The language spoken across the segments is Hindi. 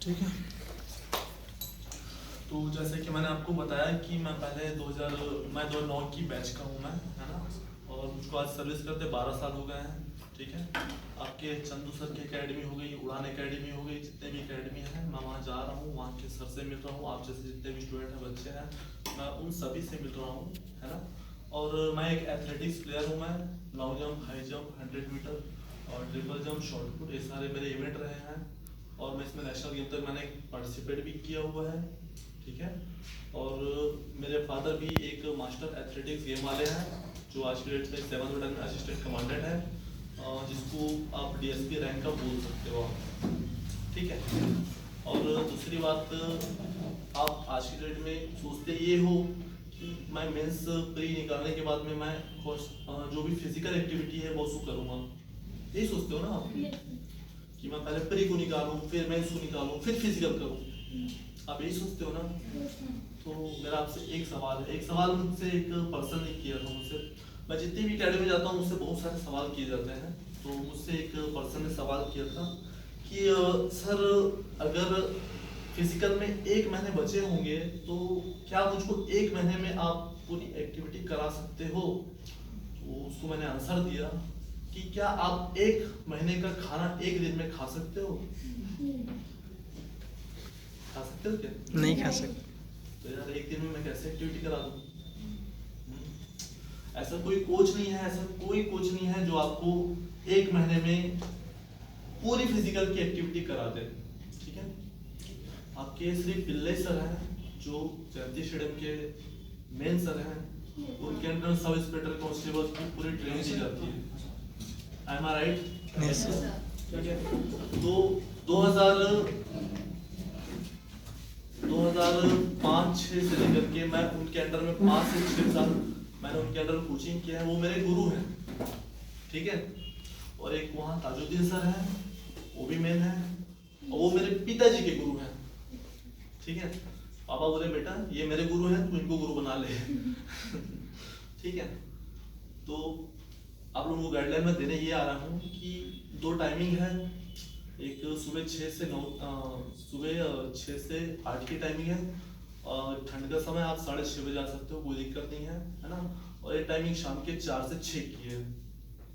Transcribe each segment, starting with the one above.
ठीक है। तो जैसे कि मैंने आपको बताया कि मैं पहले 2009 की बैच का हूँ मैं, है ना, और मुझको आज सर्विस करते 12 साल हो गए हैं। ठीक है। आपके चंदू सर की एकेडमी हो गई, उड़ान एकेडमी हो गई, जितने भी एकेडमी हैं मैं वहाँ जा रहा हूँ, वहाँ के सर से मिल रहा हूँ। आप जैसे जितने भी स्टूडेंट हैं, बच्चे हैं, मैं उन सभी से मिल रहा हूँ, है ना। और मैं एक एथलेटिक्स प्लेयर हूँ। मैं long jump, high jump, 100 metre और ट्रिपल जंप, शॉर्ट पुट, ये सारे मेरे इवेंट रहे हैं। और मैं इसमें नेशनल गेम तक मैंने पार्टिसिपेट भी किया हुआ है। ठीक है। और मेरे फादर भी एक मास्टर एथलेटिक्स गेम वाले हैं, जो आज की डेट में 7th बटालियन असिस्टेंट कमांडेंट है, जिसको आप डीएसपी रैंक का बोल सकते हो आप। ठीक है। और दूसरी बात, आप आज की डेट में सोचते ये हो कि मैं मेंस प्री निकालने के बाद में मैं जो भी फिजिकल एक्टिविटी है वो उसको करूँगा, यही सोचते हो ना आप, कि मैं पहले प्री को निकालूं, फिर मेंस को निकालूं, फिर फिजिकल करूं, आप यही सोचते हो ना। तो मेरा आपसे एक सवाल है, एक सवाल मुझसे एक पर्सन ने किया था मुझसे। मैं जितनी भी अकेडमी में जाता हूँ मुझसे बहुत सारे सवाल किए जाते हैं। तो मुझसे एक पर्सन ने सवाल किया था कि सर, अगर फिजिकल में 1 महीने बचे होंगे तो क्या मुझको 1 महीने में आप पूरी एक्टिविटी करा सकते हो। तो उसको मैंने आंसर दिया कि क्या आप 1 महीने का खाना 1 दिन में खा सकते हो? खा सकते हो क्या? नहीं खा सकते। तो यार 1 दिन में मैं कैसे एक्टिविटी करा दूं? ऐसा कोई कोच नहीं है, ऐसा कोई कोच नहीं है जो आपको 1 महीने में पूरी फिजिकल की एक्टिविटी करा दे। ठीक है। आपके श्री पिल्ले सर हैं, जो जयंती स्टेडियम के मेन सर हैं, उनके अंडर सब इंस्पेक्टर कांस्टेबल की पूरी ट्रेनिंग दी जाती है। Am I right? Yes, sir. ठीक है। तो 2005-6 से लेकर के मैं उनके अंडर में 5 से 6 साल मैंने उनके अंडर में कोचिंग किया है। वो मेरे गुरु हैं। ठीक है। और एक वहाँ ताजुद्दीन सर हैं, वो भी मेन है, और वो मेरे पिताजी के गुरु हैं। ठीक है। पापा बोले बेटा ये मेरे गुरु हैं, तू इनको गुरु बना ले। ठीक है। तो आप लोगों को गाइडलाइन में देने ये आ रहा हूँ कि 2 टाइमिंग है। एक सुबह 6 से 9, सुबह 6 से 8 की टाइमिंग है, और ठंड का समय आप 6:30 बजे आ सकते हो, कोई दिक्कत नहीं है ना। और एक टाइमिंग शाम के 4 से 6 की है।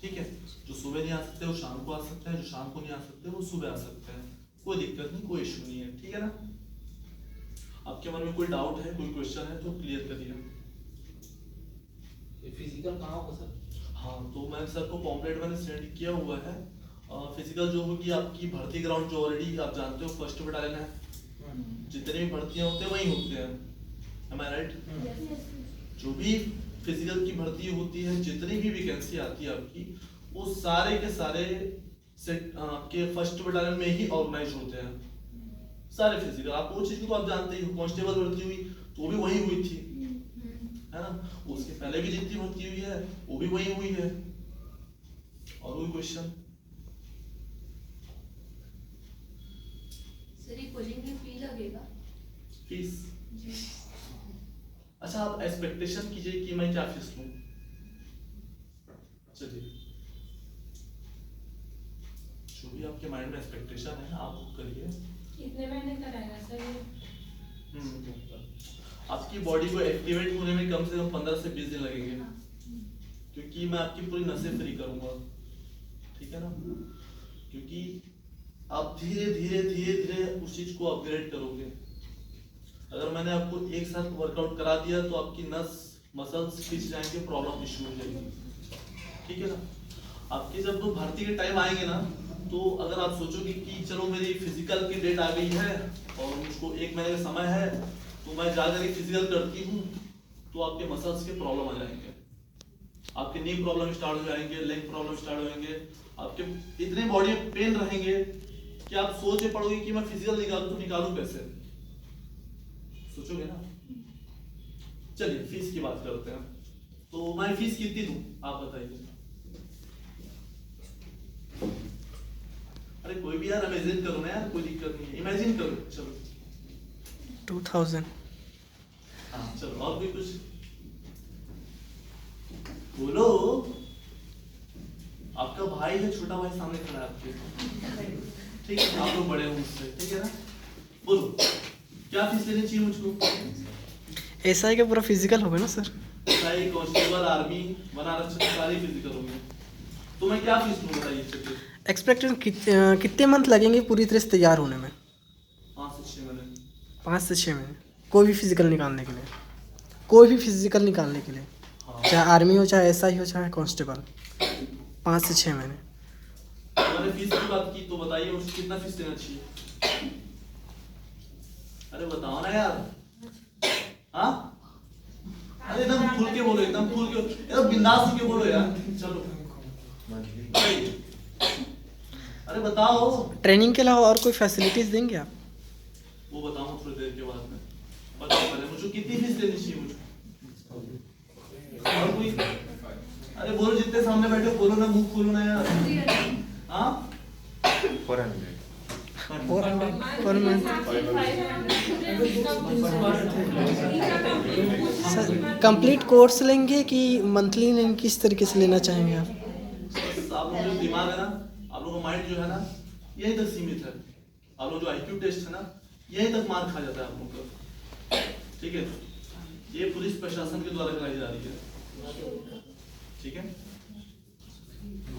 ठीक है। जो सुबह नहीं आ सकते वो शाम को आ सकते हैं, जो शाम को नहीं आ सकते वो सुबह आ सकते हैं, कोई दिक्कत नहीं, कोई इशू नहीं है। ठीक है ना। आपके मन में कोई डाउट है, कोई क्वेश्चन है तो क्लियर करिए। फिजिकल कहाँ होगा सर? हाँ, तो मैं सर को पॉम्पलेट मैंने सेंड किया हुआ है। फिजिकल जो होगी आपकी भर्ती ग्राउंड, जो ऑलरेडी आप जानते हो 1st बटालियन है, जितने भी भर्तियां होते हैं वही होते हैं। Am I right? जो भी फिजिकल की भर्ती होती है, जितनी भी वैकेंसी आती है आपकी, वो सारे के सारे आपके 1st बटालियन में ही ऑर्गेनाइज होते हैं। सारे फिजिकल, आप वो चीज को आप जानते ही हो। कांस्टेबल भर्ती हुई तो वो भी वही हुई थी, है ना। उसके पहले भी जितनी भर्ती हुई है वो भी वही हुई है। और कोई क्वेश्चन? सर ये कोचिंग की फी लगेगा? फीस? अच्छा, आप एक्सपेक्टेशन कीजिए कि मैं क्या फीस लूं। चलिए, जो भी आपके माइंड में एक्सपेक्टेशन है आप वो करिए। कितने महीने कराएगा सर ये? आपकी बॉडी को एक्टिवेट होने में कम से कम 15 से 20 दिन लगेंगे, क्योंकि मैं आपकी पूरी नसें फ्री करूंगा। ठीक है ना। क्योंकि आप धीरे धीरे धीरे धीरे उस चीज को अपग्रेड करोगे। अगर मैंने आपको एक साथ वर्कआउट करा दिया तो आपकी नस मसल्स खिंच जाएंगे, प्रॉब्लम इश्यू हो जाएगी। ठीक है ना। आपके जब भर्ती के टाइम आएंगे ना, तो अगर आप सोचोगे कि चलो मेरी फिजिकल की डेट आ गई है और मुझको 1 महीने का समय है, तो मैं जाकर के फिजिकल करती हूँ, तो आपके मसल्स के प्रॉब्लम आ जाएंगे, आपके नी प्रॉब्लम स्टार्ट हो जाएंगे, लेग प्रॉब्लम स्टार्ट हो जाएंगे, आपके इतने बॉडी में पेन रहेंगे कि आप सोच में पड़ोगे कि मैं फिजिकल निकालूं तो निकालूं कैसे, सोचोगे ना। चलिए फीस की बात करते हैं। तो मैं फीस कितनी दूं आप बताइए। अरे कोई भी यार इमेजिन करो ना यार, कोई दिक्कत नहीं है, इमेजिन करो। चलो 2000। हाँ चलो, और भी कुछ बोलो। आपका भाई है, छोटा भाई सामने खड़ा है आपके, ठीक है, आप लोग बड़े हो मुझसे, ठीक है ना। फीस लेनी चाहिए मुझको? एसआई का पूरा फिजिकल होगा ना सर? सारी कांस्टेबल, आर्मी, वन आरक्षण सारी फिजिकल होंगे, तो मैं क्या फीस लूँ बताइए? चलिए एक्सपेक्टेड कितने मंथ लगेंगे पूरी तरह से तैयार होने में? 5 से 6 महीने। 5 से 6 महीने कोई भी फिजिकल निकालने के लिए? कोई भी फिजिकल निकालने के लिए, हाँ। चाहे आर्मी हो, चाहे एसआई हो, चाहे कांस्टेबल, 5 से 6 महीने। मैंने फीस की बात की तो बताइए मुझे कितना फीस देना चाहिए? अरे बताओ ना यार। हाँ, अरे एकदम खुल के बोलो, एकदम खुल के, एकदम बिंदास होके बोलो यार। चलो अरे बताओ। ट्रेनिंग के अलावा और कोई फैसिलिटीज देंगे आप? वो बताऊँ थोड़ी देर के बाद में। बताओ पहले मुझे कितनी फीस देनी चाहिए मुझे? और कोई? अरे बोलो, जितने सामने बैठे बोलो ना, मुंह खोलो ना यार। हाँ 400 per month. Sir complete course लेंगे कि मंथली लेंगे, किस तरीके से लेना चाहेंगे आप? आप लोगों का दिमाग है ना, आप लोगों का माइंड जो है ना, यहीं तक सीमित है। आप लोग जो आईक्यू टेस्ट है ना, यहीं तक मार खा जाता है आप लोगों का। ठीक है, ये पुलिस प्रशासन के द्वारा कराई जा रही है। ठीक है,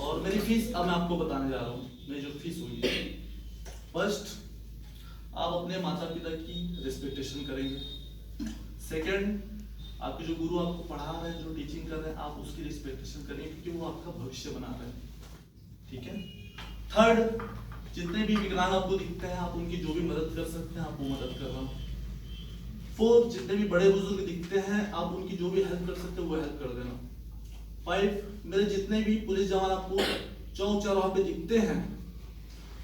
और मेरी फीस अब मैं आपको बताने जा रहा हूँ। मेरी जो फीस हुई है, फर्स्ट आप अपने माता पिता की रिस्पेक्टेशन करेंगे। सेकंड, आपके जो गुरु आपको पढ़ा रहे हैं, जो टीचिंग कर रहे हैं, आप उसकी रिस्पेक्टेशन करेंगे क्योंकि वो आपका भविष्य बना रहे हैं। ठीक है। थर्ड, जितने भी विकलांग आपको दिखते हैं, आप उनकी जो भी मदद कर सकते हैं आप वो मदद करना। फोर्थ, जितने भी बड़े बुजुर्ग दिखते हैं, आप उनकी जो भी हेल्प कर सकते हैं वो हेल्प कर देना। 5, मेरे जितने भी पुलिस जवान आपको चौक चौराहे पे दिखते हैं,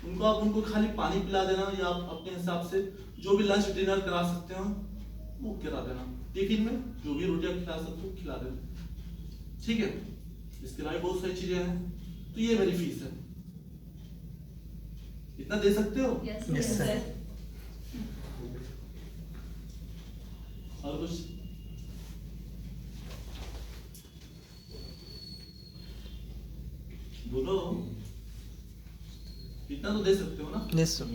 उनको खाली पानी पिला देना, या आप अपने हिसाब से जो भी लंच डिनर करा सकते हो वो करा देना। टिफिन में जो भी रोटी आप खिला सकते हो खिला देना। ठीक है, इसके अलावा बहुत सारी चीजें हैं। तो ये मेरी फीस है। इतना दे सकते हो? Yes sir. और कुछ? बोलो, इतना तो दे सकते हो ना? Yes sir.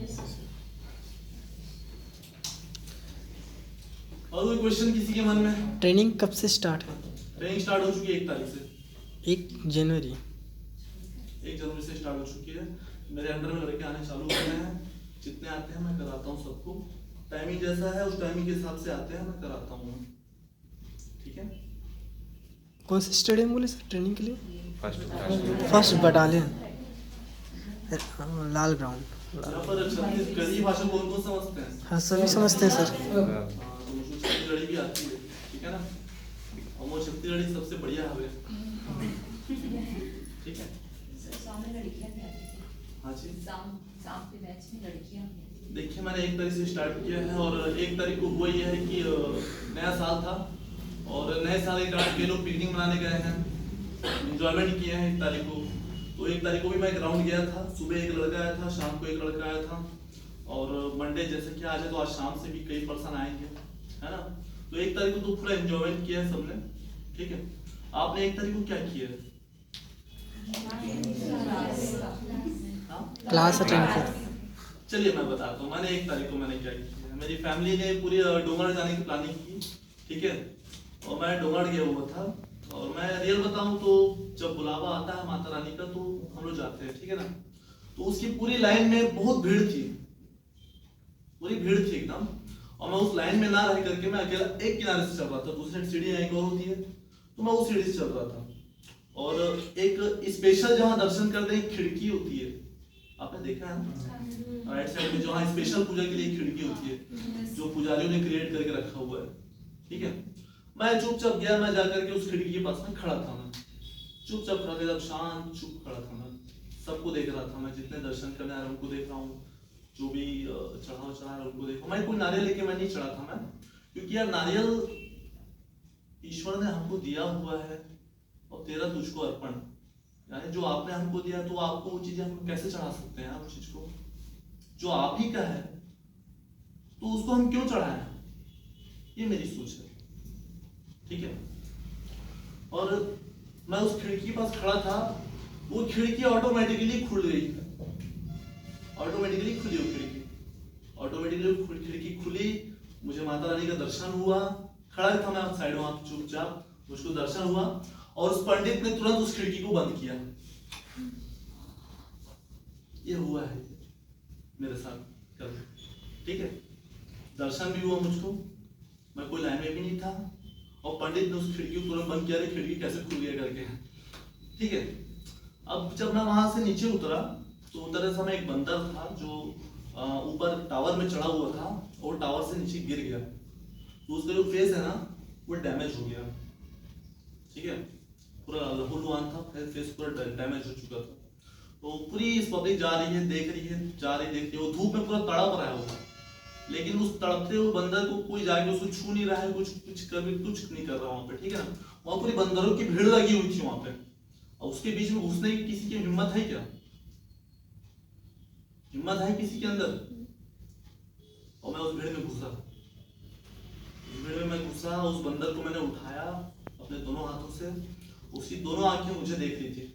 और कोई क्वेश्चन किसी के मन में? ट्रेनिंग कब से स्टार्ट है? ट्रेनिंग स्टार्ट हो चुकी है 1 तारीख से। 1 जनवरी। 1 जनवरी से स्टार्ट हो चुकी है। मेरे अंडर में लड़के आने चालू हो गए हैं। जितने आते हैं मैं कराता हूँ सबको। टाइमिंग जैसा है उस टाइमिंग के हिसाब से आते हैं, मैं कराता हूँ। ठीक है। कौन सा स्टेडियम बोले सर ट्रेनिंग के लिए? फर्स्ट फर्स्ट बटालियन, लाल ग्राउंड। यहाँ पर छत्तीसगढ़ी भाषा कौन कौन समझते हैं? हाँ सभी समझते हैं सर। हाँ, तो मुझे छत्तीसगढ़ी भी आती है। ठीक है ना, और वो छत्तीसगढ़ी सबसे बढ़िया है। ठीक है। हाँ जी, देखिए मैंने 1 तारीख से स्टार्ट किया है, और 1 तारीख को हुआ ये है कि नया साल था, और नए साल के कारण ये लोग पिकनिक मनाने गए हैं, एंजॉयमेंट किए हैं 1 तारीख को। तो 1 तारीख को भी मैं ग्राउंड गया था। सुबह एक लड़का आया था, शाम को एक लड़का आया था, और मंडे जैसे कि आज है तो आज शाम से भी कई पर्सन आएंगे, है ना। तो 1 तारीख को तो पूरा एंजॉयमेंट किया है सबने। ठीक है, आपने 1 तारीख को क्या किया है? क्लास अटेंड कर। चलिए मैं बताता हूँ मैंने 1 तारीख को मैंने क्या किया। मेरी फैमिली ने पूरी डोंगरगढ़ जाने की प्लानिंग की। ठीक है, और मैं डोंगरगढ़ गया हुआ था, और मैं रियल बताऊं तो जब बुलावा आता है माता रानी का तो हम लोग जाते हैं। ठीक है ना, तो उसकी पूरी लाइन में बहुत भीड़ थी, पूरी भीड़ थी एकदम, और मैं उस लाइन में ना रह करके मैं अकेला एक किनारे से चल रहा था। दूसरी सीढ़ी एक और होती है, तो मैं उस सीढ़ी से चल रहा था। और एक स्पेशल जहाँ दर्शन करते हैं खिड़की होती है, आपने देखा है ना, राइट साइड में जहाँ स्पेशल पूजा के लिए खिड़की होती है, जो पुजारियों ने क्रिएट करके रखा हुआ है। ठीक है, मैं चुपचाप गया, मैं जाकर के उस खिड़की के पास में खड़ा था। मैं चुपचाप खड़ा था, शांत चुप खड़ा था। मैं सबको देख रहा था, मैं जितने दर्शन करने आ रहे उनको देख रहा हूँ, जो भी चढ़ावा चढ़ा रहे उनको देख। मैं कोई नारियल लेके मैं नहीं चढ़ा था मैं, क्योंकि यार नारियल ईश्वर ने हमको दिया हुआ है, और तेरा तुझको अर्पण, यानी जो आपने हमको दिया तो आपको वो चीजें हम कैसे चढ़ा सकते हैं? उस चीज को जो आप ही का है तो उसको हम क्यों चढ़ाएं? ये मेरी सोच है। ठीक है, और मैं उस खिड़की के पास खड़ा था, वो खिड़की ऑटोमेटिकली खुल गई, ऑटोमेटिकली खुली वो खिड़की, ऑटोमेटिकली खिड़की खुली, मुझे माता रानी का दर्शन हुआ, खड़ा था मैं साइड वहां चुपचाप, मुझको दर्शन हुआ और उस पंडित ने तुरंत उस खिड़की को बंद किया। ये हुआ है मेरे साथ कल, ठीक है। दर्शन भी हुआ मुझको, मैं कोई लाइन में भी नहीं था और पंडित ने उस खिड़की को तुरंत बंद किया। खिड़की कैसे खुल गया करके, ठीक है। अब जब मैं वहां से नीचे उतरा तो उतरे समय एक बंदर था जो ऊपर टावर में चढ़ा हुआ था और टावर से नीचे गिर गया, तो उसका जो फेस है ना वो डैमेज हो गया, ठीक है। पूरा लहूलुहान था, फेस पूरा डैमेज हो चुका था। तो पूरी इस पब्लिक जा रही है, देख रही है, जा रही देख रही है, वो धूप में पूरा तड़प रहा है वो, लेकिन उस तड़पते हुए बंदर को कोई जाके उसको छू नहीं रहा है, कुछ नहीं कर रहा वहां पे, ठीक है ना। वहां पूरी बंदरों की भीड़ लगी हुई थी वहां पे, और उसके बीच में घुसने की किसी की हिम्मत है क्या? हिम्मत है किसी के अंदर? और मैं उस भीड़ में घुसा, उस बंदर को मैंने उठाया अपने दोनों हाथों से, उसकी दोनों आंखें मुझे देख रही थी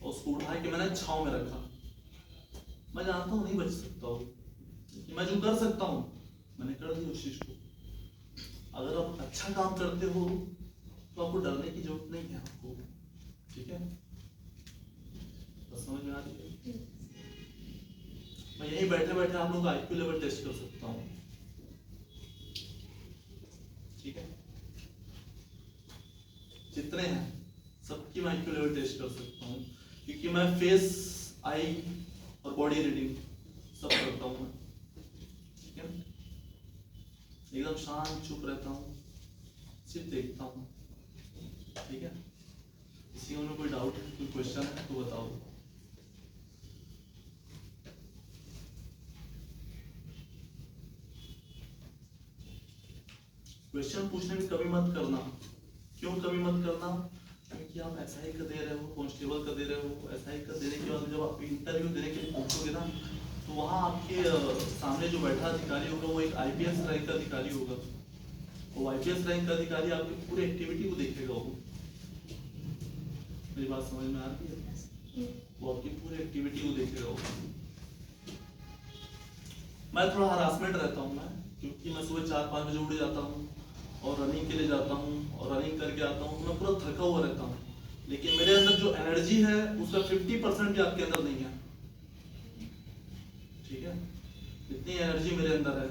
और उसको उठा के मैंने छांव में रखा। मैं जानता हूँ नहीं बच सकता हूँ, मैं जो कर सकता हूँ मैंने कर दिया उस चीज को। अगर आप अच्छा काम करते हो तो आपको डरने की जरूरत नहीं है आपको, ठीक है। तो समझ में आ रही है? मैं यहीं बैठे बैठे आप लोगों का आईक्यू लेवल टेस्ट कर सकता हूँ, ठीक है। जितने हैं सबकी मैं आईक्यू लेवल टेस्ट कर सकता हूँ, क्योंकि मैं फेस, आई और बॉडी रीडिंग सब करता हूँ, ठीक है। एकदम शांत चुप रहता हूँ, सिर्फ देखता हूँ, ठीक है। किसी में कोई डाउट है, कोई क्वेश्चन है तो बताओ। क्वेश्चन पूछने में कभी मत करना। क्यों कभी मत करना? क्योंकि आप SI का दे रहे हो, कांस्टेबल का दे रहे हो, SI का देने के बाद जब आप इंटरव्यू देने के लिए पहुंचोगे ना, तो वहाँ आपके सामने जो बैठा अधिकारी होगा वो एक IPS रैंक का अधिकारी होगा। वो IPS रैंक का अधिकारी आपकी पूरी एक्टिविटी को देखेगा। वो मेरी बात समझ में आ रही है? वो आपकी पूरी एक्टिविटी को देखेगा। वो मैं थोड़ा हरासमेंट रहता हूँ मैं, क्योंकि मैं सुबह 4-5 बजे उठ जाता हूँ और रनिंग के लिए जाता हूँ और रनिंग करके आता हूँ, तो मैं पूरा थका हुआ रहता हूँ, लेकिन मेरे अंदर जो एनर्जी है उसका 50% भी आपके अंदर नहीं है, ठीक है। इतनी एनर्जी मेरे अंदर है,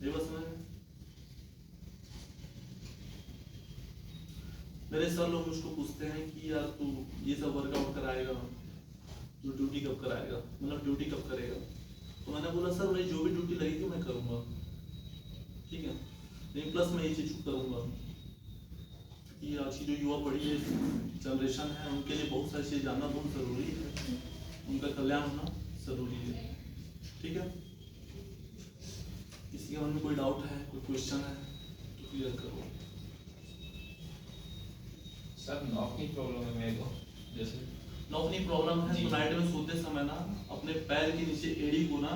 ये बस मेरे सर लोग मुझको पूछते हैं कि यार तू ये सब वर्कआउट कराएगा, तू ड्यूटी कब कराएगा, मतलब ड्यूटी कब करेगा। तो मैंने बोला सर मेरी जो भी ड्यूटी लगेगी मैं करूँगा, ठीक है। लेकिन प्लस मैं ये चीज़ करूँगा कि आज की जो युवा पढ़ी है जनरेशन है, उनके लिए बहुत सारी चीज़ जानना बहुत ज़रूरी है, उनका कल्याण होना ज़रूरी है, ठीक है। किसी के मन में कोई डाउट है, कोई क्वेश्चन है तो क्लियर करो। सर नॉक की प्रॉब्लम है मेरे को, जैसे नौकरी प्रॉब्लम है तो नाइट में सोते समय ना अपने पैर के नीचे एड़ी को ना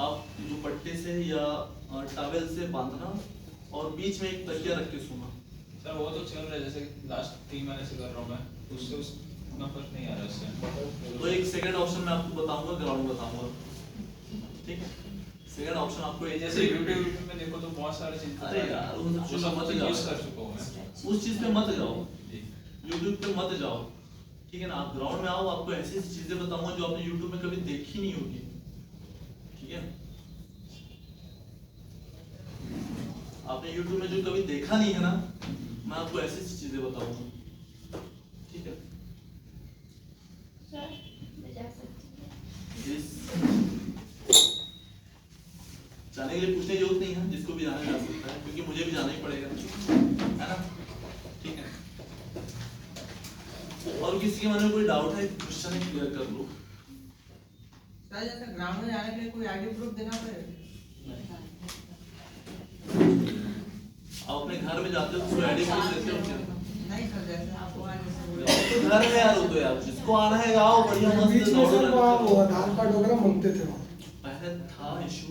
आप जो पट्टे से या टॉवेल से बांधना और बीच में एक तकिया रख के सोना। सर वो तो चल रहा है, जैसे लास्ट 3 महीने से कर रहा हूँ मैं, उससे उतना फर्क नहीं आ रहा इससे। तो एक सेकंड ऑप्शन मैं आपको बताऊंगा, ग्राउंड बताऊंगा, ठीक है। सेकंड ऑप्शन आपको जैसे यूट्यूब में देखो तो बहुत सारे चीज, अरे यार उस चीज मत जाओ, यूज कर चुका हूँ मैं, उस चीज पे मत जाओ, यूट्यूब पे मत जाओ, ठीक है ना। आप ग्राउंड में आओ, आपको ऐसी चीजें बताऊंगा जो आपने यूट्यूब में कभी देखी नहीं होगी, ठीक है। आपने यूट्यूब में जो कभी देखा नहीं है ना, मैं आपको ऐसी चीजें बताऊंगा, ठीक है। सर मैं जा सकती हूँ? जाने के लिए पूछने की जरूरत नहीं है, जिसको भी जाना जा सकता है, क्योंकि मुझे भी जाना ही पड़ेगा, है ना, ठीक है। और किसी के मन में कोई डाउट है, क्वेश्चन है, क्लियर कर लो। सर जैसे ग्राउंड में जाने के लिए कोई आईडी प्रूफ देना पड़ेगा? आप अपने घर में जाते हो तो आईडी प्रूफ देते हो क्या? नहीं सर, जैसे आपको आने से बोले तो घर में यार हो तो यार जिसको आना है आओ, बढ़िया मस्त बीच में सर दौड़ो। वहाँ वो आधार कार्ड वगैरह मांगते थे वहाँ। पहले था इशू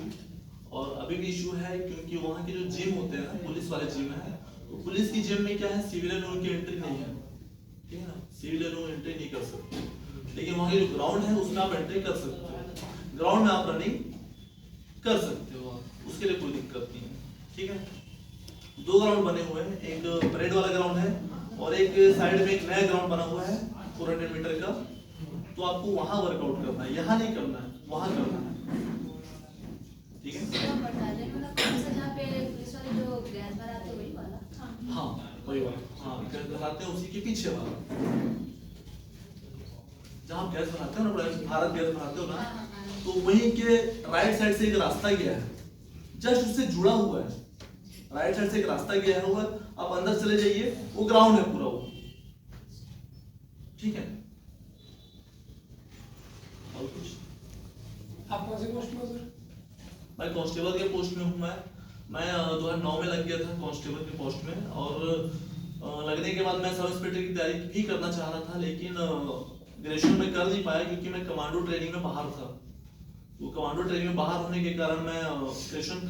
और अभी भी इशू है, क्योंकि वहाँ के जो जिम होते हैं ना, पुलिस वाले जिम है, तो पुलिस की जिम में क्या है, सिविलियन लोगों की एंट्री नहीं है, ठीक है ना, सिविलियन लोग एंट्री नहीं कर सकते। लेकिन वहाँ की जो ग्राउंड है उसमें आप एंट्री कर सकते हो। ग्राउंड में आप रनिंग कर सकते हो आप, उसके लिए कोई दिक्कत नहीं है, ठीक है। 2 ग्राउंड बने हुए हैं, एक परेड वाला ग्राउंड है और एक साइड में एक नया ग्राउंड बना हुआ है 400 मीटर का, तो आपको वहां वर्कआउट करना है, यहाँ नहीं करना है, वहां करना है, ठीक है। तो बटालियन वाला कौन सा जहाँ पे पुलिस वाले जो गैस भराते हैं, वही वाला? हाँ वही वाला, हाँ गैस भराते हैं उसी के पीछे वाला, जहाँ आप गैस भराते हो ना, भारत गैस भराते हो ना, तो वहीं के राइट साइड से एक रास्ता गया है, जस्ट उससे जुड़ा हुआ है, राइट साइड से एक रास्ता गया है हुआ, आप अंदर चले जाइए, वो ग्राउंड है पूरा वो, ठीक है। और कुछ? आप कौन से पोस्ट में सर? मैं कांस्टेबल के पोस्ट में हूँ। मैं 2009 में लग गया था कांस्टेबल के पोस्ट में, और लगने के बाद मैं सब इंस्पेक्टर की तैयारी भी करना चाह रहा था, लेकिन ग्रेजुएशन में कर नहीं पाया क्योंकि मैं कमांडो ट्रेनिंग में बाहर था। वो कमांडो ट्रेनिंग में बाहर होने के कारण मैं ग्रेजुएशन